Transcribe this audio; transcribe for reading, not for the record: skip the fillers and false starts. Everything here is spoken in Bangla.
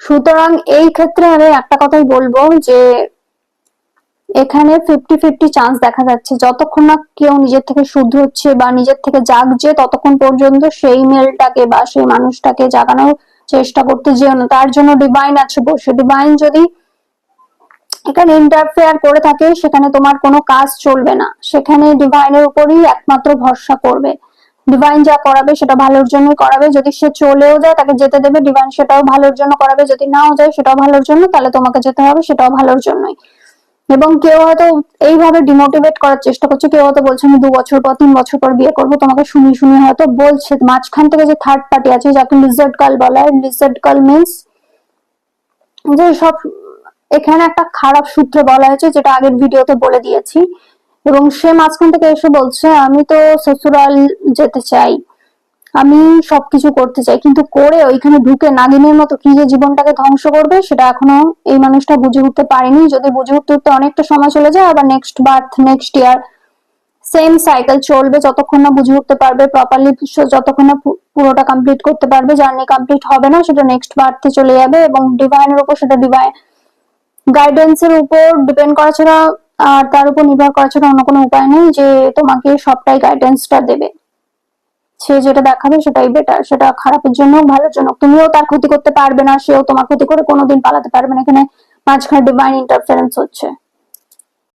সুতরাং এই ক্ষেত্রে আমি একটা কথাই বলবো যে এখানে 50-50 চান্স দেখা যাচ্ছে। যতক্ষণ না কেউ নিজের থেকে শুদ্ধ হচ্ছে বা নিজের থেকে জাগছে, ততক্ষণ পর্যন্ত সেই মেলটাকে বা সেই মানুষটাকে জাগানোর চেষ্টা করতে যেও না। তার জন্য ডিভাইন আছে বসে। ডিভাইন যদি এখানে ইন্টারফেয়ার করে থাকে, সেখানে তোমার কোনো কাজ চলবে না। সেখানে ডিভাইনের উপরই একমাত্র ভরসা করবে। ডিভাইন যা করাবে সেটা ভালোর জন্যই করাবে। যদি সে চলেও যায়, তাকে যেতে দেবে, ডিভাইন সেটাও ভালোর জন্য করাবে। যদি নাও যায়, সেটাও ভালোর জন্য, তাহলে তোমাকে যেতে হবে, সেটাও ভালোর জন্যই। এবং কেউ হয়তো এইভাবে ডিমোটিভেট করার চেষ্টা করছে, কেউ হয়তো বলছে আমি 2 বছর পর 3 বছর পর বিয়ে করবো, তোমাকে শুনি শুনি হয়তো বলছে। মাঝখান থেকে যে থার্ড পার্টি আছে, যাকে লিজার্ড গার্ল বলা হয়, লিজার্ড গার্ল মিন্স যে সব, এখানে একটা খারাপ সূত্রে বলা হয়েছে, যেটা আগের ভিডিওতে বলে দিয়েছি। এবং সে মাঝখান থেকে এসে বলছে আমি তো শ্বশুরাল যেতে চাই, আমি সবকিছু করতে চাই, কিন্তু করে ওইখানে ঢুকে নাগিনের মতো কি যে জীবনটাকে ধ্বংস করবে, সেটা এখনো এই মানুষটা বুঝে উঠতে পারেনি। যদি বুঝে উঠতে উঠতে অনেকটা সময় চলে যায়, আবার next birth, next year, same cycle চলবে। যতক্ষণ না বুঝে উঠতে পারবে প্রপারলি, যতক্ষণ না পুরোটা কমপ্লিট করতে পারবে, জার্নি কমপ্লিট হবে না, সেটা নেক্সট বার্থে চলে যাবে। এবং ডিভাইনের উপর, সেটা ডিভাইন গাইডেন্সের উপর ডিপেন্ড করা ছাড়া আর তার উপর নির্ভর করা ছাড়া অন্য কোনো উপায় নেই যে তোমাকে সবটাই গাইডেন্সটা দেবে। সে যেটা দেখাবে সেটাই বেটার, সেটা খারাপের জন্য ভালোর জন্য। তুমিও তার ক্ষতি করতে পারবে না, সেও তোমার ক্ষতি করে কোনোদিন পালাতে পারবে না। এখানে মাঝখানে ডিভাইন ইন্টারফারেন্স হচ্ছে।